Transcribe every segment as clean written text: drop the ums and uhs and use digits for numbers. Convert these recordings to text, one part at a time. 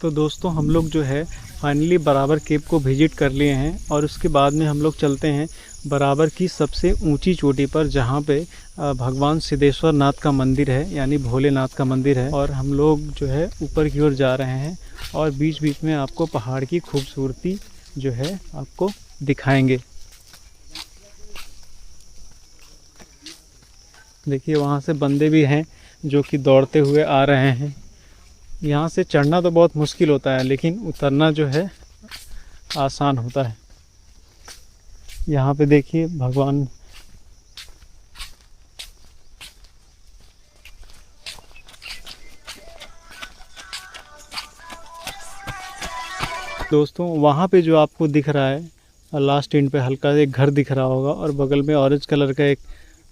तो दोस्तों हम लोग जो है फाइनली बराबर केव को विजिट कर लिए हैं और उसके बाद में हम लोग चलते हैं बराबर की सबसे ऊंची चोटी पर, जहां पे भगवान सिद्धेश्वर नाथ का मंदिर है, यानी भोलेनाथ का मंदिर है। और हम लोग जो है ऊपर की ओर जा रहे हैं और बीच बीच में आपको पहाड़ की खूबसूरती जो है आपको दिखाएंगे। देखिए वहाँ से बंदे भी हैं जो कि दौड़ते हुए आ रहे हैं। यहाँ से चढ़ना तो बहुत मुश्किल होता है, लेकिन उतरना जो है आसान होता है। यहाँ पे देखिए भगवान दोस्तों, वहाँ पे जो आपको दिख रहा है लास्ट एंड पे हल्का एक घर दिख रहा होगा और बगल में ऑरेंज कलर का एक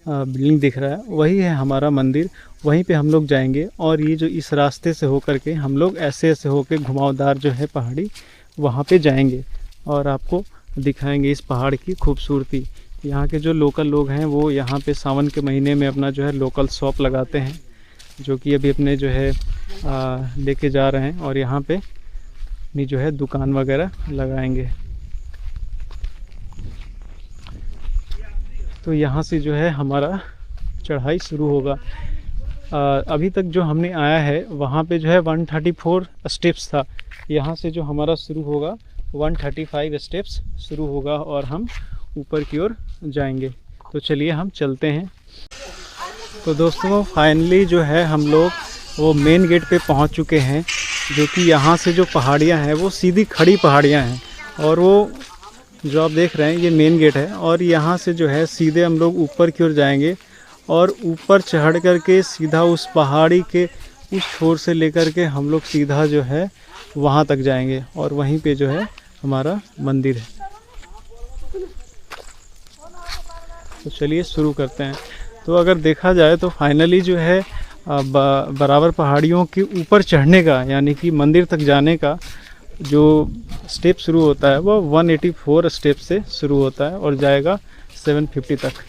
बिल्डिंग दिख रहा है, वही है हमारा मंदिर। वहीं पे हम लोग जाएंगे और ये जो इस रास्ते से होकर के हम लोग ऐसे ऐसे होकर घुमावदार जो है पहाड़ी, वहाँ पे जाएंगे और आपको दिखाएंगे इस पहाड़ की खूबसूरती। यहाँ के जो लोकल लोग हैं वो यहाँ पे सावन के महीने में अपना जो है लोकल शॉप लगाते हैं, जो कि अभी अपने जो है लेके जा रहे हैं और यहाँ पे अपनी जो है दुकान वगैरह लगाएंगे। तो यहाँ से जो है हमारा चढ़ाई शुरू होगा। अभी तक जो हमने आया है वहाँ पे जो है 134 स्टेप्स था। यहाँ से जो हमारा शुरू होगा 135 स्टेप्स शुरू होगा और हम ऊपर की ओर जाएंगे। तो चलिए हम चलते हैं। तो दोस्तों फाइनली जो है हम लोग वो मेन गेट पे पहुँच चुके हैं, जो कि यहाँ से जो पहाड़ियाँ हैं वो सीधी खड़ी पहाड़ियाँ हैं और वो जो आप देख रहे हैं ये मेन गेट है। और यहाँ से जो है सीधे हम लोग ऊपर की ओर जाएंगे और ऊपर चढ़ करके सीधा उस पहाड़ी के उस छोर से लेकर के हम लोग सीधा जो है वहाँ तक जाएंगे और वहीं पे जो है हमारा मंदिर है। तो चलिए शुरू करते हैं। तो अगर देखा जाए तो फाइनली जो है बराबर पहाड़ियों के ऊपर चढ़ने का, यानी कि मंदिर तक जाने का जो स्टेप शुरू होता है वो 184 स्टेप से शुरू होता है और जाएगा 750 तक।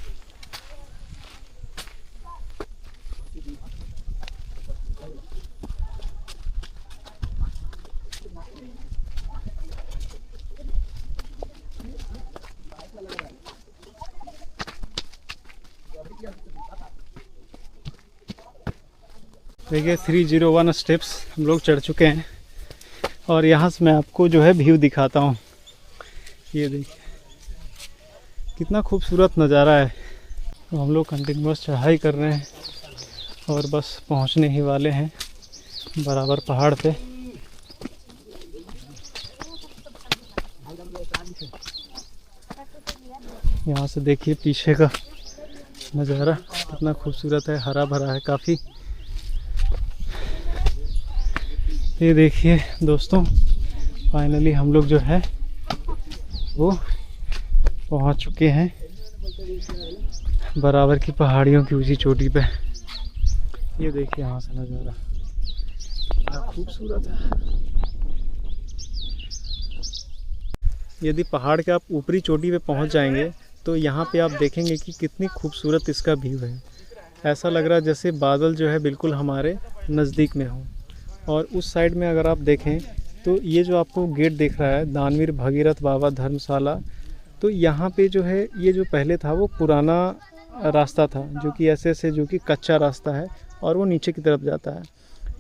देखिए 301 स्टेप्स हम लोग चढ़ चुके हैं और यहाँ से मैं आपको जो है व्यू दिखाता हूँ। ये देखिए कितना खूबसूरत नज़ारा है। तो हम लोग कंटिन्यूअस चढ़ाई कर रहे हैं और बस पहुँचने ही वाले हैं बराबर पहाड़ पे। यहाँ से देखिए पीछे का नज़ारा कितना खूबसूरत है, हरा भरा है काफ़ी। ये देखिए दोस्तों फाइनली हम लोग जो है वो पहुंच चुके हैं बराबर की पहाड़ियों की ऊंची चोटी पे। ये देखिए यहाँ से नज़ारा कितना खूबसूरत है। यदि पहाड़ के आप ऊपरी चोटी पे पहुंच जाएंगे तो यहाँ पे आप देखेंगे कि कितनी खूबसूरत इसका व्यू है। ऐसा लग रहा है जैसे बादल जो है बिल्कुल हमारे नज़दीक में हो। और उस साइड में अगर आप देखें तो ये जो आपको गेट दिख रहा है दानवीर भगीरथ बाबा धर्मशाला, तो यहाँ पे जो है ये जो पहले था वो पुराना रास्ता था, जो कि ऐसे ऐसे जो कि कच्चा रास्ता है और वो नीचे की तरफ जाता है।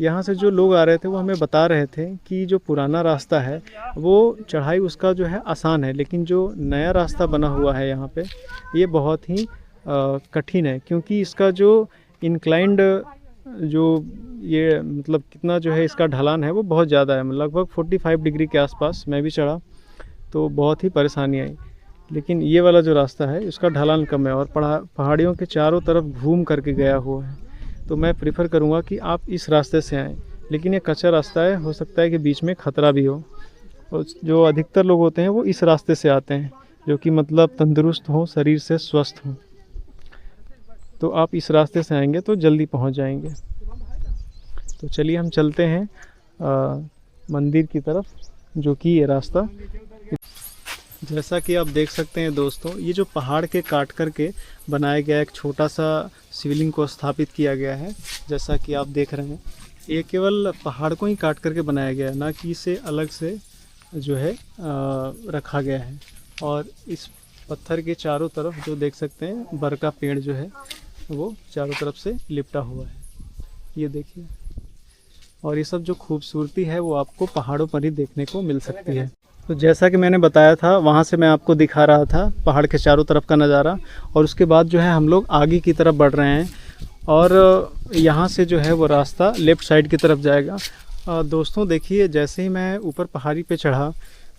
यहाँ से जो लोग आ रहे थे वो हमें बता रहे थे कि जो पुराना रास्ता है वो चढ़ाई उसका जो है आसान है, लेकिन जो नया रास्ता बना हुआ है यहाँ पे ये बहुत ही कठिन है, क्योंकि इसका जो इंक्लाइंड जो ये मतलब कितना जो है इसका ढलान है वो बहुत ज़्यादा है, लगभग 45 डिग्री के आसपास। मैं भी चढ़ा तो बहुत ही परेशानी आई, लेकिन ये वाला जो रास्ता है उसका ढलान कम है और पहाड़ियों के चारों तरफ घूम करके गया हुआ है। तो मैं प्रेफर करूँगा कि आप इस रास्ते से आएँ, लेकिन ये कच्चा रास्ता है, हो सकता है कि बीच में खतरा भी हो। और जो अधिकतर लोग होते हैं वो इस रास्ते से आते हैं, जो कि मतलब तंदुरुस्त हों, शरीर से स्वस्थ हों। तो आप इस रास्ते से आएंगे तो जल्दी पहुंच जाएंगे। तो चलिए हम चलते हैं मंदिर की तरफ, जो कि ये रास्ता। जैसा कि आप देख सकते हैं दोस्तों, ये जो पहाड़ के काट करके बनाया गया एक छोटा सा शिवलिंग को स्थापित किया गया है, जैसा कि आप देख रहे हैं। ये केवल पहाड़ को ही काट करके बनाया गया है, ना कि इसे अलग से जो है रखा गया है। और इस पत्थर के चारों तरफ जो देख सकते हैं बर का पेड़ जो है वो चारों तरफ से लिपटा हुआ है, ये देखिए। और ये सब जो खूबसूरती है वो आपको पहाड़ों पर ही देखने को मिल सकती है। तो जैसा कि मैंने बताया था, वहाँ से मैं आपको दिखा रहा था पहाड़ के चारों तरफ का नज़ारा। और उसके बाद जो है हम लोग आगे की तरफ बढ़ रहे हैं और यहाँ से जो है वो रास्ता लेफ़्ट साइड की तरफ जाएगा। दोस्तों देखिए, जैसे ही मैं ऊपर पहाड़ी पे चढ़ा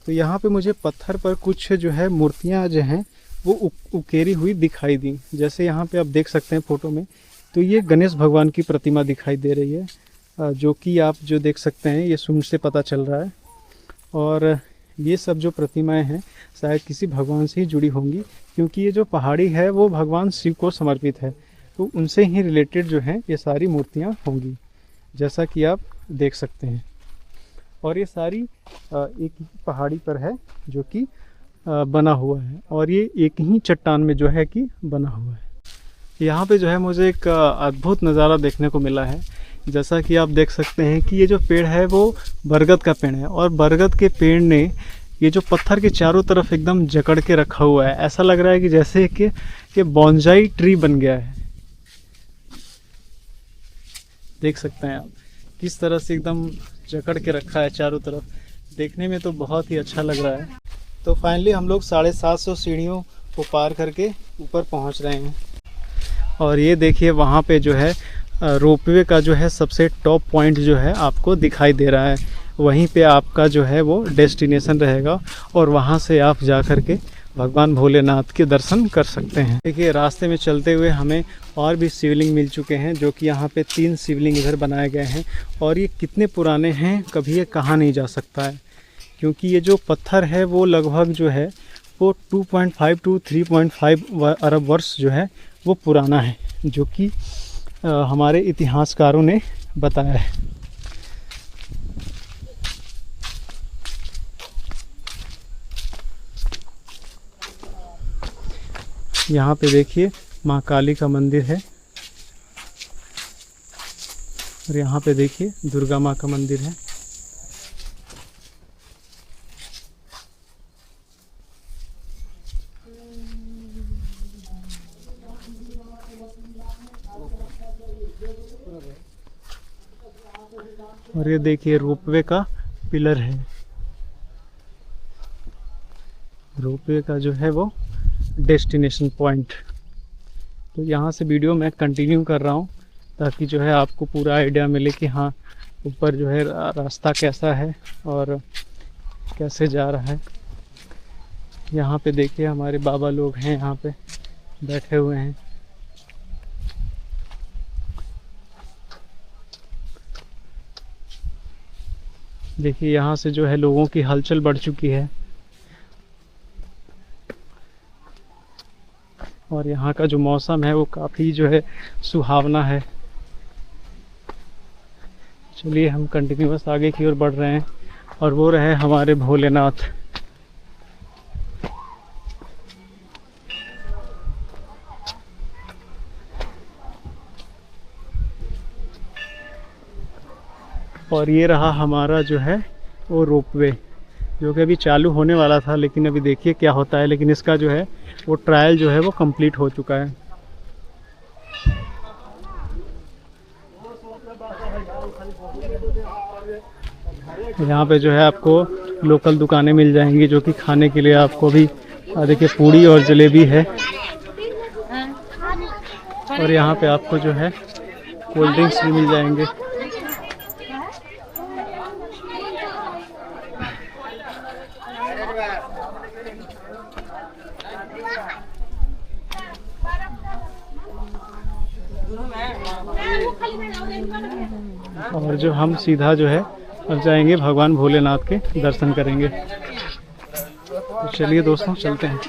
तो यहाँ पे मुझे पत्थर पर कुछ जो है मूर्तियाँ जो हैं वो उकेरी हुई दिखाई दी। जैसे यहाँ पे आप देख सकते हैं फ़ोटो में, तो ये गणेश भगवान की प्रतिमा दिखाई दे रही है, जो कि आप जो देख सकते हैं ये सूंड से पता चल रहा है। और ये सब जो प्रतिमाएं हैं शायद किसी भगवान से ही जुड़ी होंगी, क्योंकि ये जो पहाड़ी है वो भगवान शिव को समर्पित है, तो उनसे ही रिलेटेड जो हैं ये सारी मूर्तियां होंगी, जैसा कि आप देख सकते हैं। और ये सारी एक ही पहाड़ी पर है जो कि बना हुआ है, और ये एक ही चट्टान में जो है कि बना हुआ है। यहाँ पे जो है मुझे एक अद्भुत नज़ारा देखने को मिला है। जैसा कि आप देख सकते हैं कि ये जो पेड़ है वो बरगद का पेड़ है, और बरगद के पेड़ ने ये जो पत्थर के चारों तरफ एकदम जकड़ के रखा हुआ है। ऐसा लग रहा है कि जैसे कि बॉन्जाई ट्री बन गया है। देख सकते हैं आप किस तरह से एकदम जकड़ के रखा है चारों तरफ। देखने में तो बहुत ही अच्छा लग रहा है। तो फाइनली हम लोग 750 सीढ़ियों को पार करके ऊपर पहुंच रहे हैं। और ये देखिए, वहाँ पे जो है रोपवे का जो है सबसे टॉप पॉइंट जो है आपको दिखाई दे रहा है। वहीं पे आपका जो है वो डेस्टिनेशन रहेगा, और वहाँ से आप जा कर के भगवान भोलेनाथ के दर्शन कर सकते हैं। देखिए, रास्ते में चलते हुए हमें और भी शिवलिंग मिल चुके हैं, जो कि यहाँ पे 3 शिवलिंग इधर बनाए गए हैं। और ये कितने पुराने हैं कभी ये कहा नहीं जा सकता है, क्योंकि ये जो पत्थर है वो लगभग जो है वो 2.5 to 3.5 अरब वर्ष जो है वो पुराना है, जो कि हमारे इतिहासकारों ने बताया है। यहाँ पे देखिए माँ काली का मंदिर है, और यहाँ पे देखिए दुर्गा माँ का मंदिर है। और ये देखिए रोपवे का पिलर है। रोपवे का जो है वो डेस्टिनेशन पॉइंट। तो यहाँ से वीडियो मैं कंटिन्यू कर रहा हूँ, ताकि जो है आपको पूरा आइडिया मिले कि हाँ ऊपर जो है रास्ता कैसा है और कैसे जा रहा है। यहाँ पे देखिए हमारे बाबा लोग हैं, यहाँ पे बैठे हुए हैं। देखिए यहाँ से जो है लोगों की हलचल बढ़ चुकी है, और यहाँ का जो मौसम है वो काफ़ी जो है सुहावना है। चलिए हम कंटिन्यूअस आगे की ओर बढ़ रहे हैं, और वो रहे हमारे भोलेनाथ। और ये रहा हमारा जो है वो रोपवे, जो कि अभी चालू होने वाला था, लेकिन अभी देखिए क्या होता है। लेकिन इसका जो है वो ट्रायल जो है वो कंप्लीट हो चुका है। यहाँ पे जो है आपको लोकल दुकानें मिल जाएंगी, जो कि खाने के लिए आपको भी देखिए पूड़ी और जलेबी है। और यहाँ पे आपको जो है कोल्ड ड्रिंक्स भी मिल जाएंगे। और जो हम सीधा जो है अब जाएंगे भगवान भोलेनाथ के दर्शन करेंगे। तो चलिए दोस्तों चलते हैं।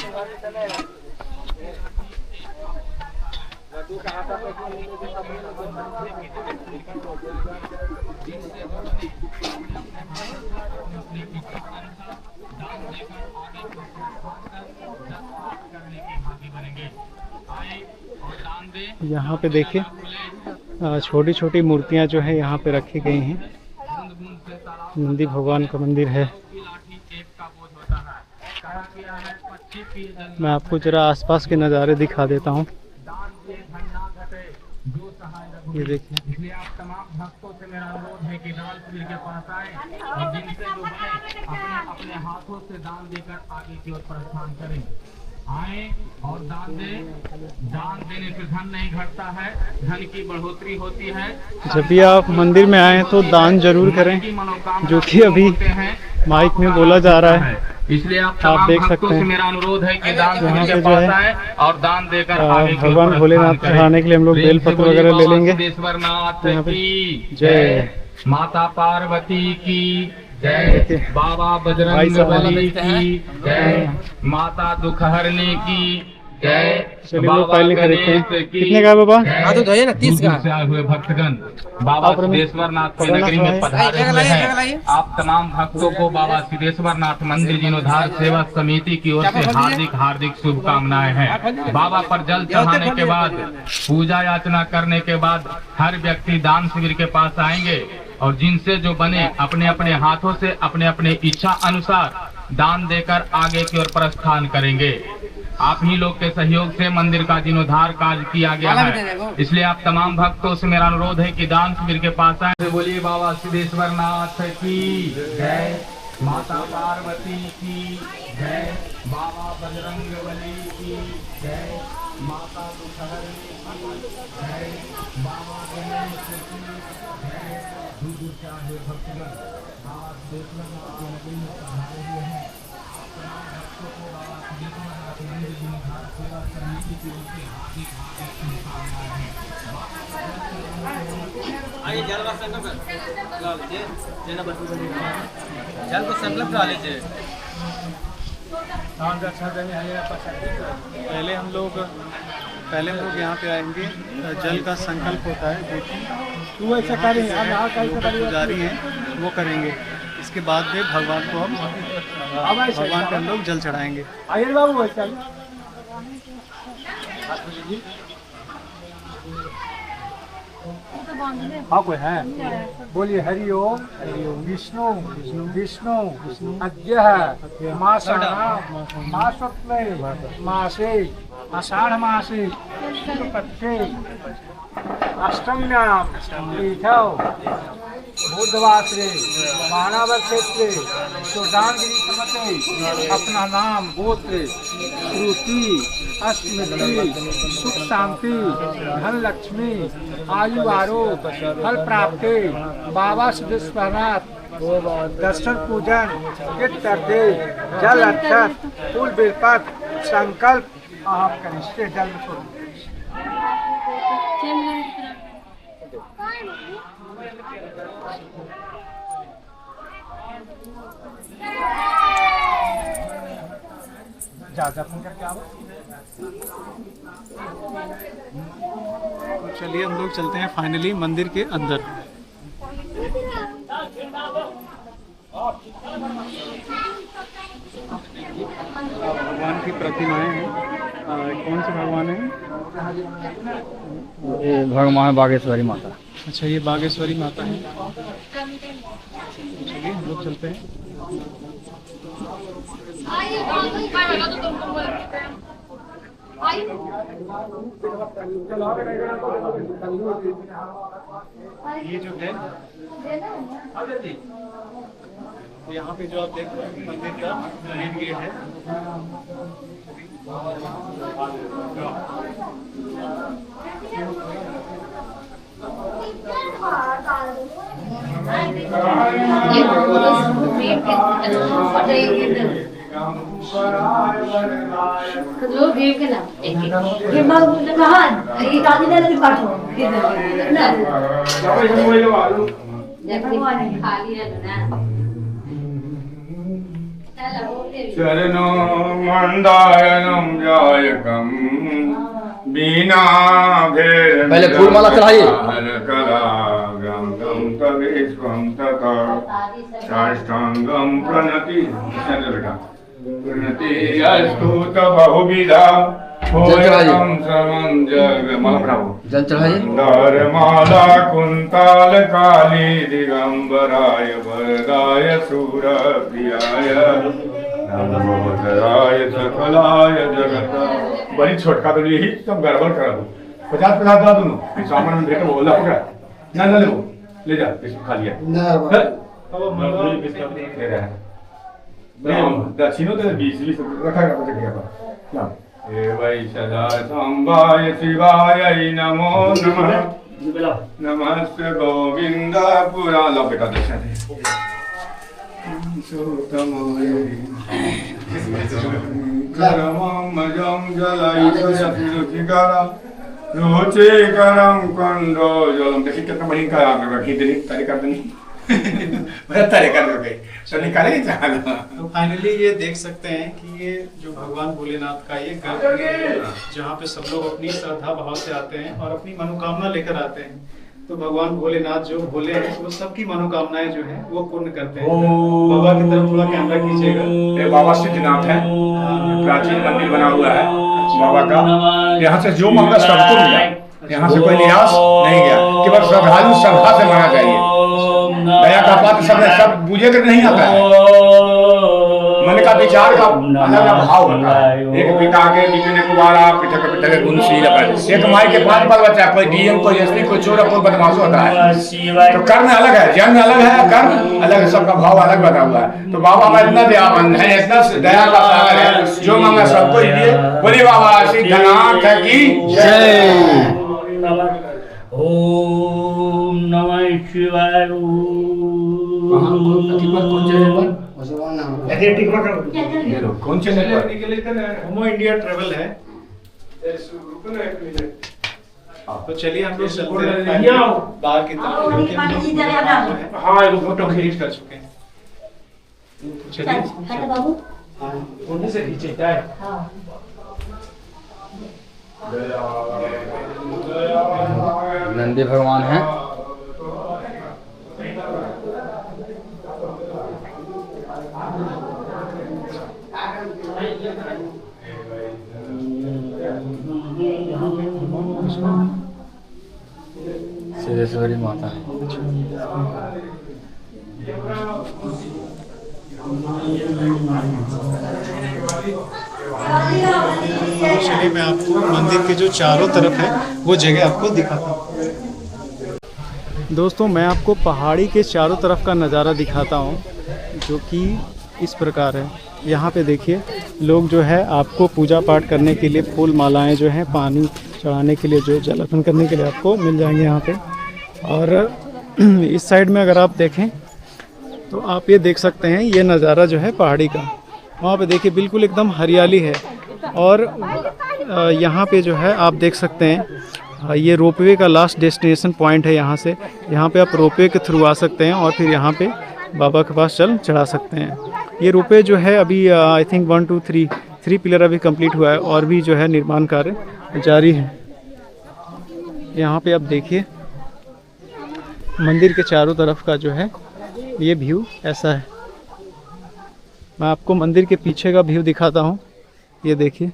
यहाँ पे देखिए छोटी छोटी मूर्तियाँ जो है यहाँ पे रखी गई हैं। नंदी भगवान का मंदिर है। मैं आपको जरा आसपास के नज़ारे दिखा देता हूँ। ये देखिए, इसलिए आप तमाम भक्तों से मेरा अनुरोध है कि दान शिविर के पास आए और जिनसे जो बने अपने अपने हाथों से दान देकर आगे की ओर प्रस्थान करें। आए और दान दें। दान देने से धन नहीं घटता है, धन की बढ़ोतरी होती है। जब भी आप मंदिर में आए तो दान जरूर करें, जो कि अभी माइक में बोला जा रहा है। इसलिए आप देख सकते हैं मेरा अनुरोध है कि दान यहाँ के पे जो पास है आए और दान देकर आगे की ओर भगवान भोलेनाथ चढ़ाने के लिए हम लोग बेलपत्र वगैरह ले लेंगे। सिद्धेश्वरनाथ यहाँ पे की जय, माता पार्वती की जय, बाबा बजरंग बली की जय, माता दुखहरने की जय। चलिए लोग पहले खरीदते हैं। कितने का है बाबा? तो धोइए ना 30 का। से आए हुए भक्तगण बाबा सिद्धेश्वरनाथ की नगरी में पधारे हुए हैं। आप तमाम भक्तों को बाबा सिद्धेश्वरनाथ मंदिर जीर्णोद्धार सेवा समिति की ओर से हार्दिक हार्दिक शुभकामनाएं हैं। बाबा पर जल चढ़ाने के बाद, पूजा याचना करने के बाद हर व्यक्ति दान शिविर के पास आएंगे और जिनसे जो बने अपने अपने हाथों से अपने अपने इच्छा अनुसार दान देकर आगे की ओर प्रस्थान करेंगे। आप ही लोग के सहयोग से मंदिर का जीर्णोद्धार कार्य किया गया है। इसलिए आप तमाम भक्तों से मेरा अनुरोध है कि दान शिविर के पास आए। बोलिए बाबा सिद्धेश्वरनाथ की जय, माता पार्वती की जय, बाबा बजरंग बली की जय, माता दुखहरनी की जय, बाबा गणेश की जय। दूर दूर से आए हुए भक्तगण बाबा सिद्धेश्वरनाथ की नगरी में पधारे हुए हैं। आप तमाम भक्तों को बाबा सिद्धेश्वरनाथ मंदिर जीर्णोद्धार सेवा समिति की ओर से हार्दिक हार्दिक शुभकामनाएं हैं। आइए जल का संकल्प ला लीजिए, जल को संकल्प ला लीजिए। पहले हम लोग यहाँ पे आएंगे, जल का संकल्प होता है, देखिए तू ऐसा करें, पुजारी हैं वो करेंगे। इसके बाद में भगवान को हम भगवान पे हम लोग जल चढ़ाएंगे। आइए बाबू ऐसा हाँ कोई है। बोलिए हरि ओम विष्णु विष्णु अद्य मासत्वे मासे आषाढ़ मासे शुक्लपक्षे अष्टम्यां तीर्थौ बुधवासरे महानगर क्षेत्रे सुदानगिरी समते अपना नाम गोत्र श्रुति अष्टमिति सुख शांति धन लक्ष्मी आयु आरोग्य फल प्राप्ति बाबा सिद्धेश्वरनाथ दर्शन पूजन किट करते जल अक्षत फूल बेलपत्र संकल्प आप करिष्ठे जल में छोड़। चलिए हम लोग चलते हैं फाइनली मंदिर के अंदर। भगवान की प्रतिमाएं हैं। कौन से भगवान हैं? ये भगवान बागेश्वरी माता। अच्छा, ये बागेश्वरी माता है। चलिए हम लोग चलते हैं। ये जो है तो यहाँ पे जो आप देख रहे हैं मंदिर का मेन गेट है। चरणो मंदायनम जायकम बीना भेद पहले फूल माला चढ़ाइए। कलागम कविस्वम तथा साष्टांगम प्रणति। बेटा उन्नति अस्तुत बहुविधा होयं श्रवण जग माला ब्रावो जल चढ़ाइए। माला कुंताल काली दिगंबराय वरदाय सूरप्रियाय नमोधराय सकलाय जगत। बड़ी छोटका तो यही सब गड़बड़ करा दो 50 दा दोनों सामान में भेटो बोला पकड़ा ना ना ले जा इसको खा लिया ले रहा है दक्षिणों तो 20 रखा गया हे वै सदा संवाय शिवाय नमो नमः नमस्ते गोविंद पुरा लो बेटा दक्षिण करमं जलैकरा रुचिकरं कंडो जलम। देखिए कितना बढ़िया का आगे रखी देनी तारी कर देनी बड़ा तारी कर दो सो निकाले चाहना। तो फाइनली ये देख सकते हैं कि ये जो भगवान भोलेनाथ का ये गर्भगृह है जहाँ पे सब लोग अपनी श्रद्धा भाव से आते हैं और अपनी मनोकामना लेकर आते हैं। तो भगवान भोलेनाथ जो भोले हैं वो सबकी मनोकामनाएं जो है वो पूर्ण करते हैं। बाबा की तरफ थोड़ा कैमरा खींचेगा। ये बाबा सिद्धनाथ है, प्राचीन मंदिर बना हुआ है बाबा का। यहाँ से जो मांगा सबको मिला, यहाँ से कोई निराश नहीं गया। केवल श्रद्धालु श्रद्धा से मांगना चाहिए। दया का पात्र सब बुझे कर नहीं आता है। मन का विचार का अलग भाव होता है। एक पिता के बीच में कुवारा पिता के गुणशील है। एक माई के 5 बाल बच्चा, कोई डीएम कोई एसपी कोई चोर कोई बदमाश होता है। तो कर्म अलग है, जन्म अलग है, कर्म अलग है, सबका भाव अलग बना हुआ है। तो बाबा में इतना दयावान है, इतना दया का सागर है, जो मांगा सबको दिए। बोले बाबा सिद्धनाथ की जय। ओम नमः शिवाय। कौन चैनल होमो इंडिया ट्रेवल है। तो चलिए हम लोग चलते हैं बाहर की तरफ। हाँ ये फोटो खींच कर चुके हैं। चलिए से खींचे जाए। नंदी भगवान हैं। सिद्धेश्वरी माता है। चलिए मैं आपको मंदिर के जो चारों तरफ है वो जगह आपको दिखाता हूँ। दोस्तों मैं आपको पहाड़ी के चारों तरफ का नज़ारा दिखाता हूँ जो कि इस प्रकार है। यहाँ पे देखिए लोग जो है आपको पूजा पाठ करने के लिए फूल मालाएं जो हैं पानी चढ़ाने के लिए जो जल अर्पण करने के लिए आपको मिल जाएंगे यहाँ पे। और इस साइड में अगर आप देखें तो आप ये देख सकते हैं ये नज़ारा जो है पहाड़ी का। वहाँ पे देखिए बिल्कुल एकदम हरियाली है। और यहाँ पे जो है आप देख सकते हैं ये रोपवे का लास्ट डेस्टिनेशन पॉइंट है। यहाँ से यहाँ पे आप रोपवे के थ्रू आ सकते हैं और फिर यहाँ पे बाबा के पास चल चढ़ा सकते हैं। ये रोपवे जो है अभी आई थिंक 1 2 3 पिलर अभी कंप्लीट हुआ है और भी जो है निर्माण कार्य जारी है। यहाँ पे आप देखिए मंदिर के चारों तरफ का जो है ये व्यू ऐसा है। मैं आपको मंदिर के पीछे का व्यू दिखाता हूँ। ये देखिए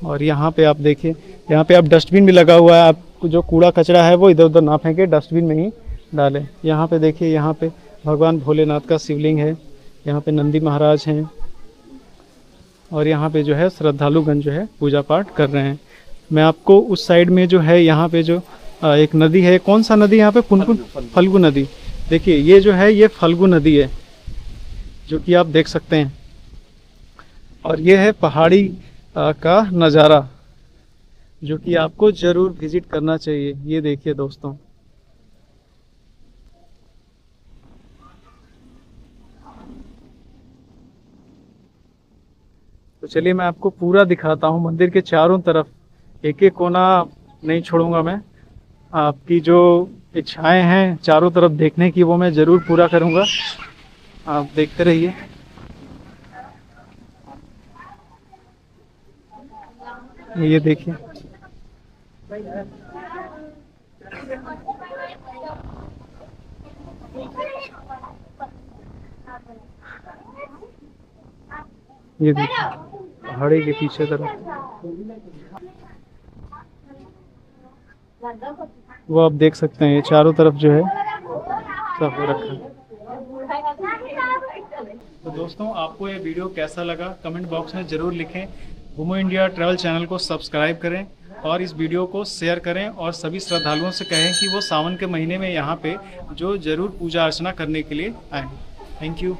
और यहाँ पे आप देखिए यहाँ पे आप डस्टबिन भी लगा हुआ है। आप जो कूड़ा कचरा है वो इधर उधर ना फेंके, डस्टबिन में ही डालें। यहाँ पे देखिए यहाँ पे भगवान भोलेनाथ का शिवलिंग है। यहाँ पे नंदी महाराज हैं और यहाँ पे जो है श्रद्धालुगण जो है पूजा पाठ कर रहे हैं। मैं आपको उस साइड में जो है यहाँ पे जो एक नदी है, कौन सा नदी यहाँ पे पुनपुन फल्गु नदी। देखिए ये जो है ये फल्गु नदी है जो कि आप देख सकते हैं। और ये है पहाड़ी का नज़ारा जो कि आपको ज़रूर विज़िट करना चाहिए। ये देखिए दोस्तों तो चलिए मैं आपको पूरा दिखाता हूँ मंदिर के चारों तरफ। एक एक कोना नहीं छोड़ूंगा मैं। आपकी जो इच्छाएं हैं चारों तरफ देखने की वो मैं ज़रूर पूरा करूंगा। आप देखते रहिए। ये देखिए ये देखिए पहाड़ी के पीछे तरफ वो आप देख सकते हैं, ये चारों तरफ जो है सब हो रखा है। तो दोस्तों आपको ये वीडियो कैसा लगा कमेंट बॉक्स में ज़रूर लिखें। घूमो इंडिया ट्रैवल चैनल को सब्सक्राइब करें और इस वीडियो को शेयर करें और सभी श्रद्धालुओं से कहें कि वो सावन के महीने में यहाँ पे जो ज़रूर पूजा अर्चना करने के लिए आएँ। Thank you.